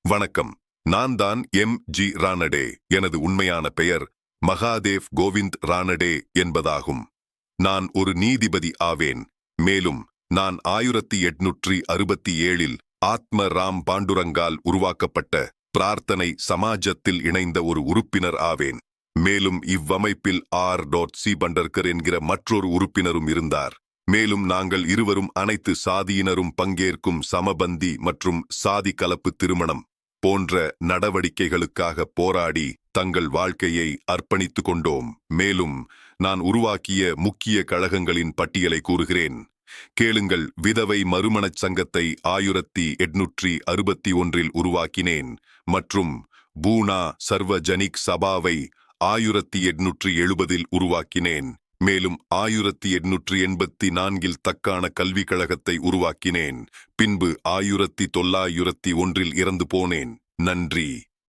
வணக்கம். நான் தான் M.G. ரானடே. எனது உண்மையான பெயர் மகாதேவ் கோவிந்த் ரானடே என்பதாகும். நான் ஒரு நீதிபதி ஆவேன். மேலும் நான் 1867 ஆத்ம ராம் பாண்டுரங்கால் உருவாக்கப்பட்ட பிரார்த்தனை சமாஜத்தில் இணைந்த ஒரு உறுப்பினர் ஆவேன். மேலும் இவ்வமைப்பில் R.C. பண்டர்கர் என்கிற மற்றொரு உறுப்பினரும் இருந்தார். மேலும் நாங்கள் இருவரும் அனைத்து சாதியினரும் பங்கேற்கும் சமபந்தி மற்றும் சாதி கலப்பு திருமணம் போன்ற நடவடிக்கைகளுக்காக போராடி தங்கள் வாழ்க்கையை அர்ப்பணித்துக் கொண்டோம். மேலும் நான் உருவாக்கிய முக்கிய கழகங்களின் பட்டியலை கூறுகிறேன். கேளுங்கள். விதவை மறுமணச் சங்கத்தை 1861 உருவாக்கினேன் மற்றும் பூனா சர்வஜனிக் சபாவை 1870 உருவாக்கினேன். மேலும் 1884 தக்கான கல்விக் கழகத்தை உருவாக்கினேன். பின்பு 1901 இறந்து போனேன். நன்றி.